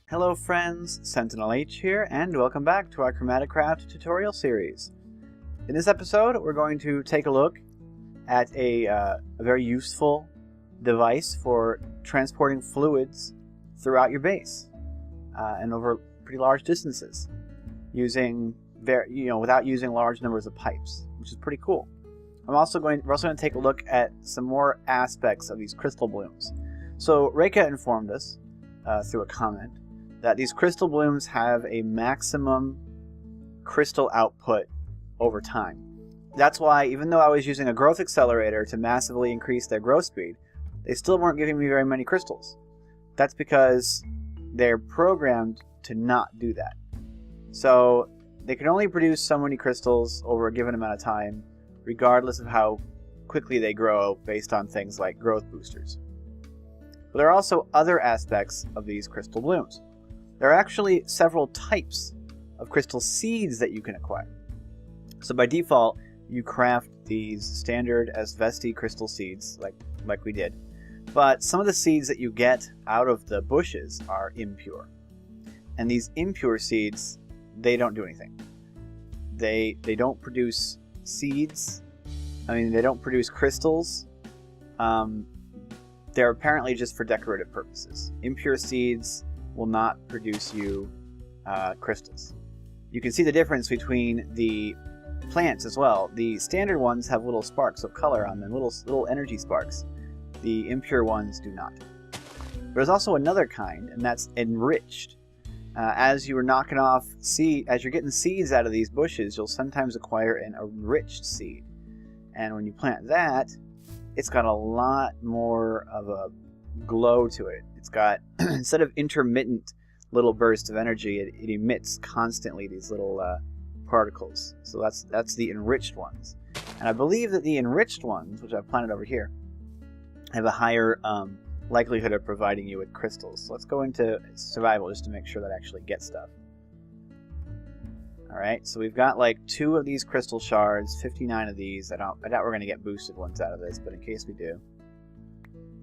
Hello friends, SentinalhMC here, and welcome back to our ChromatiCraft tutorial series. In this episode, we're going to take a look at a very useful device for transporting fluids throughout your base and over pretty large distances, using without using large numbers of pipes, which is pretty cool. We're also going to take a look at some more aspects of these crystal blooms. So Reka informed us through a comment that these crystal blooms have a maximum crystal output over time. That's why, even though I was using a growth accelerator to massively increase their growth speed, they still weren't giving me very many crystals. That's because they're programmed to not do that. So they can only produce so many crystals over a given amount of time, regardless of how quickly they grow based on things like growth boosters. But there are also other aspects of these crystal blooms. There are actually several types of crystal seeds that you can acquire. So by default, you craft these standard asvesti crystal seeds, like we did. But some of the seeds that you get out of the bushes are impure. And these impure seeds, they don't do anything. They don't produce seeds. They don't produce crystals. They're apparently just for decorative purposes. Impure seeds will not produce you crystals. You can see the difference between the plants as well. The standard ones have little sparks of color on them, little energy sparks. The impure ones do not. There's also another kind, and that's enriched. As you're getting seeds out of these bushes, you'll sometimes acquire an enriched seed. And when you plant that, it's got a lot more of a glow to it. It's got, instead of intermittent little bursts of energy, it emits constantly these little particles. So that's the enriched ones. And I believe that the enriched ones, which I've planted over here, have a higher likelihood of providing you with crystals. So let's go into survival just to make sure that I actually get stuff. Alright, so we've got like 2 of these crystal shards, 59 of these. I doubt we're going to get boosted ones out of this, but in case we do.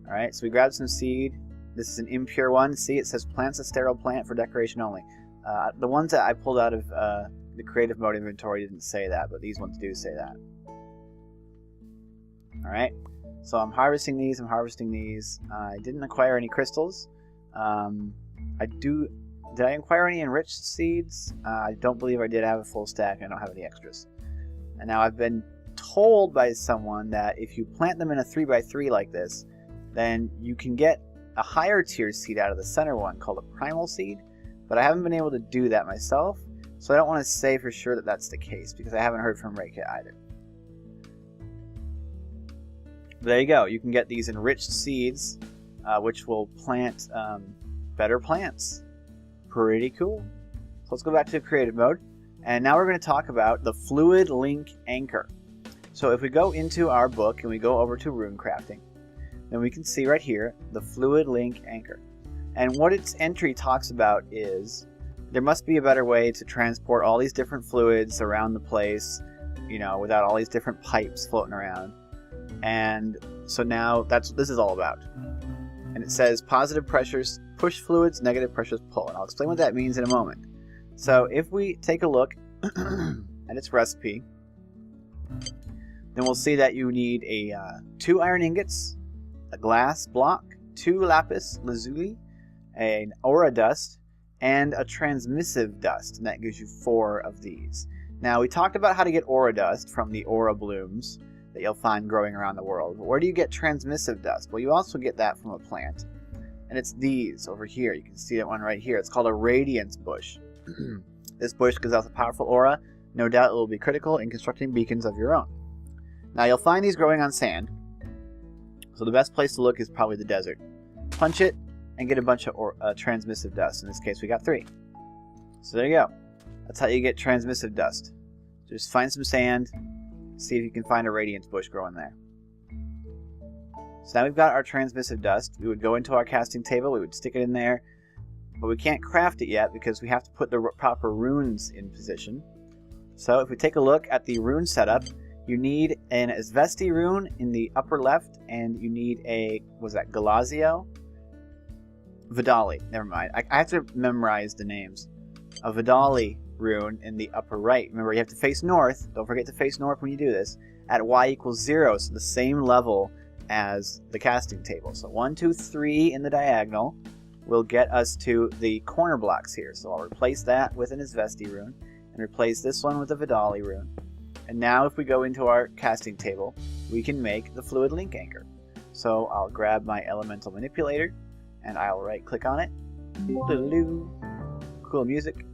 Alright, so we grabbed some seed. This is an impure one. See, it says plants a sterile plant for decoration only. The ones that I pulled out of the creative mode inventory didn't say that, but these ones do say that. Alright, so I'm harvesting these, I didn't acquire any crystals. Did I acquire any enriched seeds? I don't believe I did. I have a full stack and I don't have any extras. And now I've been told by someone that if you plant them in a 3x3 like this, then you can get a higher tier seed out of the center one called a primal seed, but I haven't been able to do that myself, so I don't want to say for sure that that's the case because I haven't heard from Reka either. But there you go. You can get these enriched seeds, which will plant better plants. Pretty cool. So let's go back to creative mode, and now we're going to talk about the fluid link anchor. So if we go into our book and we go over to rune crafting, then we can see right here the fluid link anchor. And what its entry talks about is there must be a better way to transport all these different fluids around the place, without all these different pipes floating around. And so now this is all about. And it says positive pressures push fluids, negative pressures pull. And I'll explain what that means in a moment. So if we take a look at its recipe, then we'll see that you need 2 iron ingots, a glass block, 2 lapis lazuli, an aura dust, and a transmissive dust. And that gives you 4 of these. Now, we talked about how to get aura dust from the aura blooms that you'll find growing around the world. But where do you get transmissive dust? Well, you also get that from a plant. And it's these over here. You can see that one right here. It's called a radiance bush. This bush gives out a powerful aura. No doubt it will be critical in constructing beacons of your own. Now, you'll find these growing on sand. So the best place to look is probably the desert. Punch it and get a bunch of transmissive dust. In this case, we got 3. So there you go. That's how you get transmissive dust. Just find some sand. See if you can find a radiance bush growing there. So now we've got our transmissive dust. We would go into our casting table, we would stick it in there, but we can't craft it yet because we have to put the proper runes in position. So if we take a look at the rune setup, you need an asvesti rune in the upper left, and you need a, Galazio? Vidali. Never mind. I have to memorize the names. A Vidali rune in the upper right. Remember, you have to face north. Don't forget to face north when you do this. At y equals 0, so the same level as the casting table. So 1, 2, 3 in the diagonal will get us to the corner blocks here. So I'll replace that with an Izvesti rune and replace this one with a Vidali rune. And now if we go into our casting table, we can make the fluid link anchor. So I'll grab my elemental manipulator and I'll right click on it. Cool music.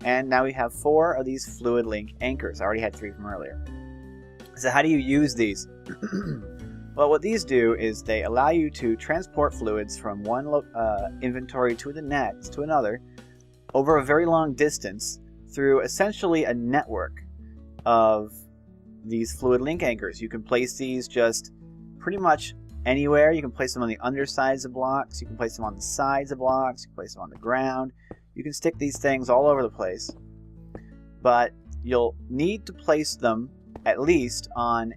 And now we have 4 of these fluid link anchors. I already had 3 from earlier. So how do you use these? Well, what these do is they allow you to transport fluids from one inventory to the next, to another, over a very long distance through essentially a network of these fluid link anchors. You can place these just pretty much anywhere. You can place them on the undersides of blocks. You can place them on the sides of blocks. You can place them on the ground. You can stick these things all over the place. But you'll need to place them at least on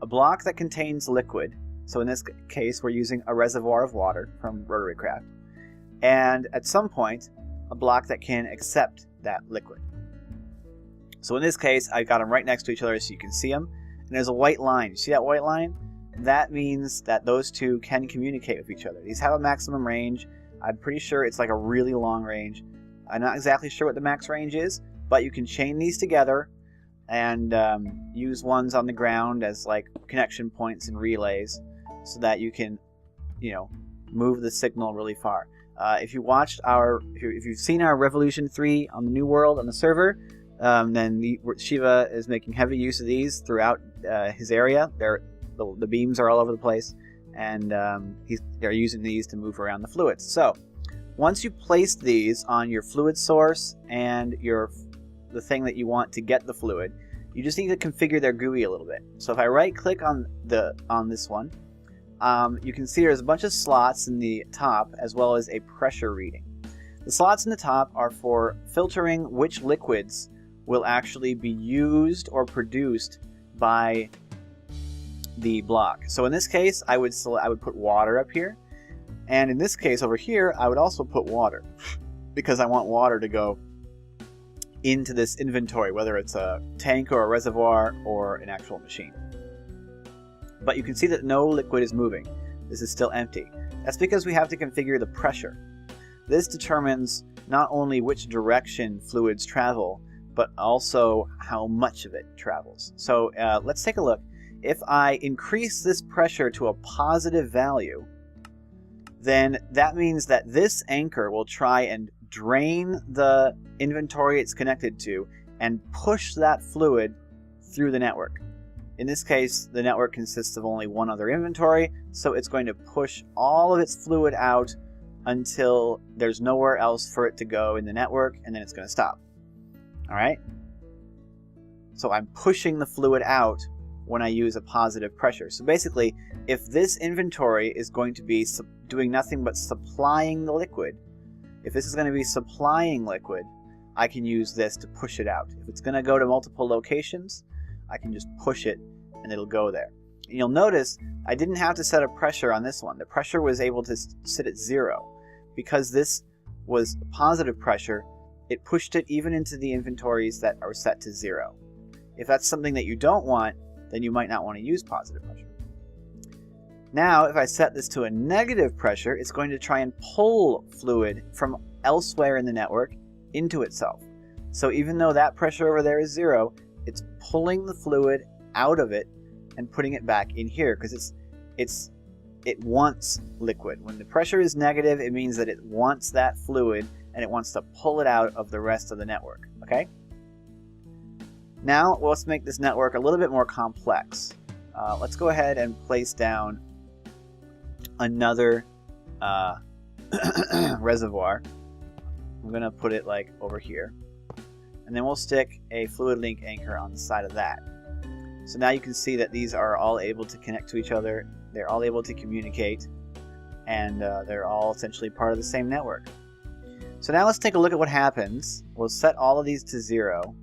a block that contains liquid. So in this case, we're using a reservoir of water from RotaryCraft. And at some point, a block that can accept that liquid. So in this case, I got them right next to each other so you can see them. And there's a white line. You see that white line? That means that those two can communicate with each other. These have a maximum range. I'm pretty sure it's like a really long range. I'm not exactly sure what the max range is, but you can chain these together and use ones on the ground as like connection points and relays so that you can, you know, move the signal really far. If you watched if you've seen our Revolution 3 on the New World on the server, then Shiva is making heavy use of these throughout his area. The beams are all over the place, and they're using these to move around the fluids. So once you place these on your fluid source and the thing that you want to get the fluid, you just need to configure their GUI a little bit. So if I right click on this one, you can see there's a bunch of slots in the top as well as a pressure reading. The slots in the top are for filtering which liquids will actually be used or produced by the block. So in this case, I would put water up here, and in this case over here, I would also put water because I want water to go into this inventory, whether it's a tank or a reservoir or an actual machine. But you can see that no liquid is moving. This is still empty. That's because we have to configure the pressure. This determines not only which direction fluids travel, but also how much of it travels. So let's take a look. If I increase this pressure to a positive value, then that means that this anchor will try and drain the inventory it's connected to and push that fluid through the network. In this case, the network consists of only one other inventory, so it's going to push all of its fluid out until there's nowhere else for it to go in the network, and then it's going to stop. All right? So I'm pushing the fluid out when I use a positive pressure. So basically, if this inventory is going to be doing nothing but supplying the liquid, if this is going to be supplying liquid, I can use this to push it out. If it's going to go to multiple locations, I can just push it and it'll go there. And you'll notice I didn't have to set a pressure on this one. The pressure was able to sit at 0. Because this was positive pressure, it pushed it even into the inventories that are set to 0. If that's something that you don't want, then you might not want to use positive pressure. Now, if I set this to a negative pressure, it's going to try and pull fluid from elsewhere in the network into itself. So even though that pressure over there is 0, it's pulling the fluid out of it and putting it back in here because it wants liquid. When the pressure is negative, it means that it wants that fluid and it wants to pull it out of the rest of the network. Okay? Now, let's make this network a little bit more complex. Let's go ahead and place down another reservoir. I'm going to put it like over here. And then we'll stick a fluid link anchor on the side of that. So now you can see that these are all able to connect to each other. They're all able to communicate. And they're all essentially part of the same network. So now let's take a look at what happens. We'll set all of these to 0.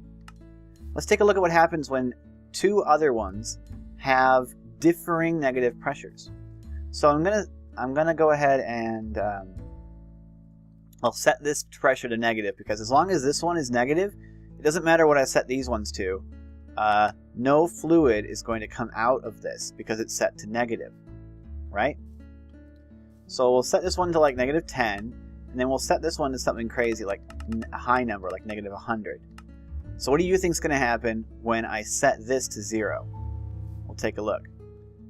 Let's take a look at what happens when 2 other ones have differing negative pressures. So I'm gonna go ahead and I'll set this pressure to negative, because as long as this one is negative, it doesn't matter what I set these ones to. No fluid is going to come out of this because it's set to negative, right? So we'll set this one to like negative 10, and then we'll set this one to something crazy, like a high number, like negative 100. So what do you think is going to happen when I set this to 0? We'll take a look.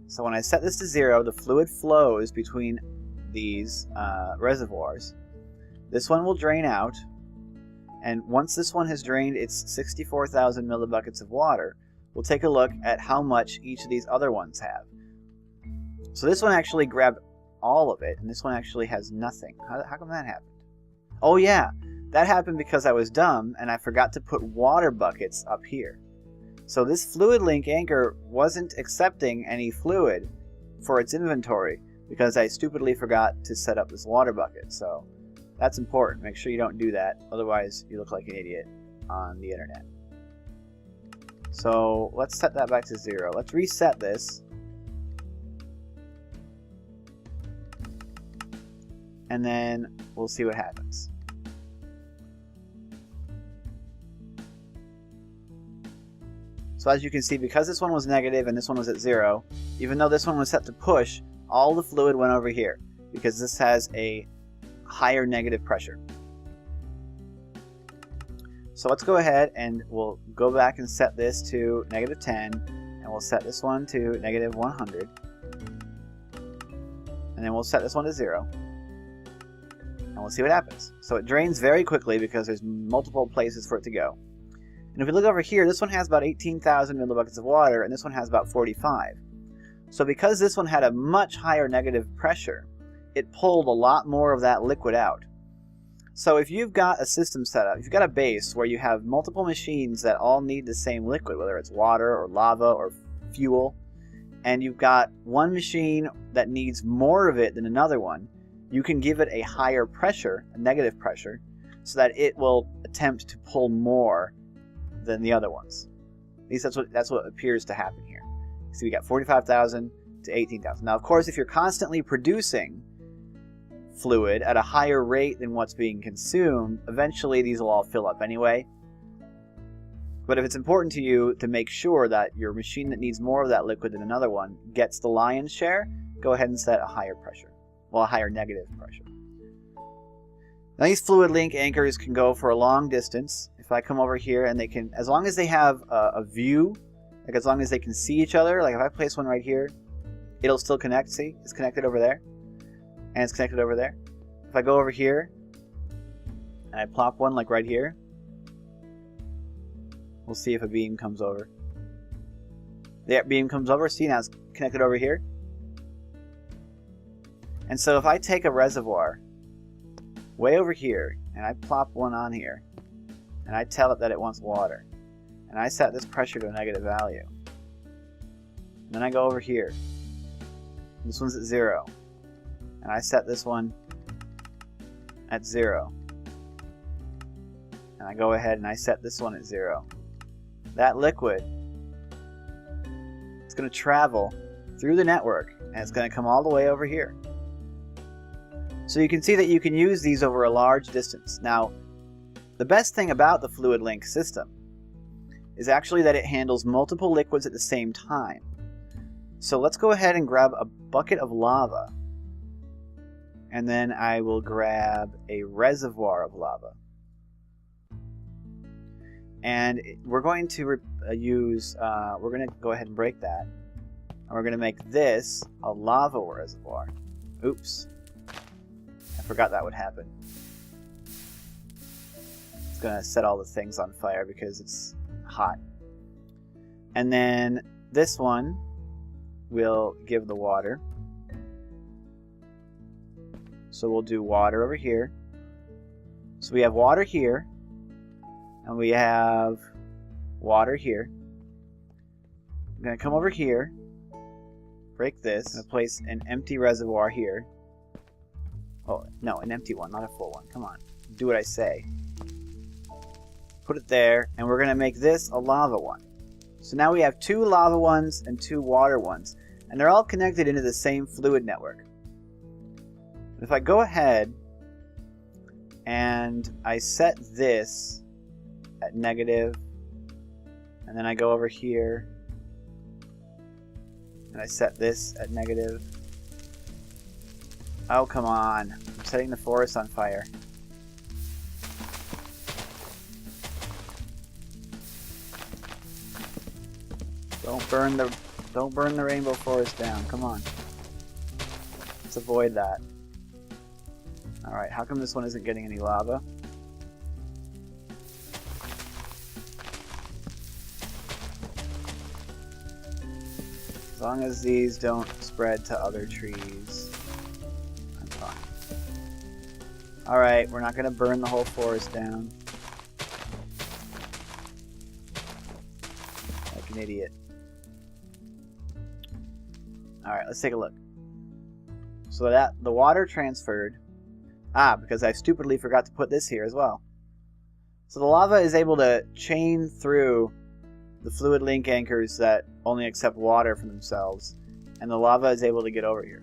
So when I set this to 0, the fluid flows between these reservoirs. This one will drain out, and once this one has drained its 64,000 millibuckets of water, we'll take a look at how much each of these other ones have. So this one actually grabbed all of it, and this one actually has nothing. How come that happened? Oh yeah, that happened because I was dumb and I forgot to put water buckets up here. So this fluid link anchor wasn't accepting any fluid for its inventory because I stupidly forgot to set up this water bucket. So that's important. Make sure you don't do that, otherwise you look like an idiot on the internet. So let's set that back to 0. Let's reset this. And then we'll see what happens. So as you can see, because this one was negative and this one was at 0, even though this one was set to push, all the fluid went over here because this has a higher negative pressure. So let's go ahead and we'll go back and set this to negative 10, and we'll set this one to negative 100, and then we'll set this one to 0. And we'll see what happens. So it drains very quickly because there's multiple places for it to go. And if we look over here, this one has about 18,000 millibuckets of water, and this one has about 45. So because this one had a much higher negative pressure, it pulled a lot more of that liquid out. So if you've got a system set up, if you've got a base where you have multiple machines that all need the same liquid, whether it's water or lava or fuel, and you've got one machine that needs more of it than another one, you can give it a higher pressure, a negative pressure, so that it will attempt to pull more than the other ones. At least that's what appears to happen here. So we got 45,000 to 18,000. Now, of course, if you're constantly producing fluid at a higher rate than what's being consumed, eventually these will all fill up anyway. But if it's important to you to make sure that your machine that needs more of that liquid than another one gets the lion's share, go ahead and set a higher pressure. Well, a higher negative pressure. Now these fluid link anchors can go for a long distance. If I come over here and they can, as long as they have a view, like as long as they can see each other, like if I place one right here, it'll still connect. See, it's connected over there, and it's connected over there. If I go over here and I plop one like right here, we'll see if a beam comes over. The beam comes over. See, now it's connected over here. And so if I take a reservoir way over here and I plop one on here and I tell it that it wants water and I set this pressure to a negative value, and then I go over here, this one's at 0, and I set this one at 0, and I go ahead and I set this one at 0, that liquid, it's going to travel through the network and it's going to come all the way over here. So you can see that you can use these over a large distance. Now, the best thing about the fluid link system is actually that it handles multiple liquids at the same time. So let's go ahead and grab a bucket of lava, and then I will grab a reservoir of lava. And we're going to we're going to go ahead and break that, and we're going to make this a lava reservoir. Oops. I forgot that would happen. It's going to set all the things on fire because it's hot. And then this one will give the water. So we'll do water over here. So we have water here, and we have water here. I'm going to come over here, break this, and place an empty reservoir here. Oh, no, an empty one, not a full one. Come on, do what I say. Put it there, and we're going to make this a lava one. So now we have 2 lava ones and 2 water ones, and they're all connected into the same fluid network. If I go ahead and I set this at negative, and then I go over here and I set this at negative. Oh, come on. I'm setting the forest on fire. Don't burn the rainbow forest down. Come on. Let's avoid that. Alright, how come this one isn't getting any lava? As long as these don't spread to other trees, I'm fine. Alright, we're not going to burn the whole forest down. Like an idiot. Alright, let's take a look. So that the water transferred. Because I stupidly forgot to put this here as well. So the lava is able to chain through the fluid link anchors that only accept water from themselves, and the lava is able to get over here.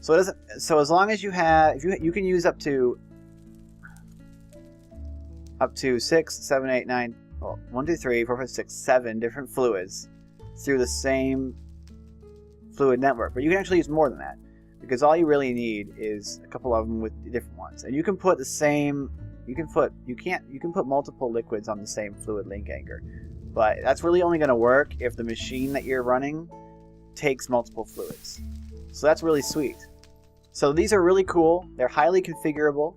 So it doesn't. So as long as you have, you can use up to 6, 7, 8, 9, well, 1, 2, 3, 4, 5, 6, 7 different fluids through the same fluid network. But you can actually use more than that, because all you really need is a couple of them with different ones, and you can put the same. You can put multiple liquids on the same fluid link anchor, but that's really only going to work if the machine that you're running takes multiple fluids. So that's really sweet. So these are really cool. They're highly configurable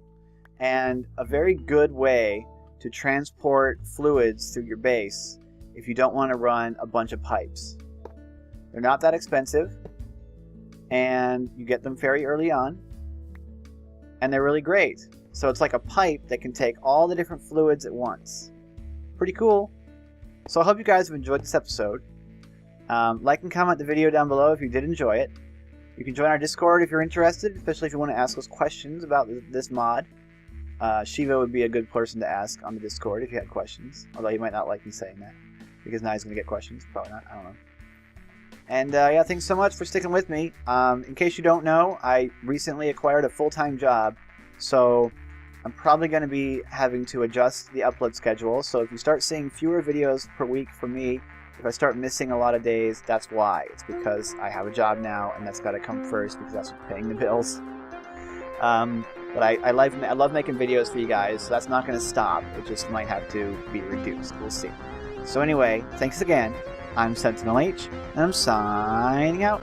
and a very good way to transport fluids through your base if you don't want to run a bunch of pipes. They're not that expensive, and you get them very early on, and they're really great. So it's like a pipe that can take all the different fluids at once. Pretty cool. So I hope you guys have enjoyed this episode. Like and comment the video down below if you did enjoy it. You can join our Discord if you're interested, especially if you want to ask us questions about this mod. Shiva would be a good person to ask on the Discord if you had questions. Although he might not like me saying that, because now he's going to get questions. Probably not. I don't know. And yeah, thanks so much for sticking with me. In case you don't know, I recently acquired a full-time job. So I'm probably going to be having to adjust the upload schedule. So if you start seeing fewer videos per week from me, if I start missing a lot of days, that's why. It's because I have a job now, and that's got to come first, because that's what's paying the bills. But I love making videos for you guys, so that's not going to stop. It just might have to be reduced. We'll see. So anyway, thanks again. I'm SentinalH, and I'm signing out.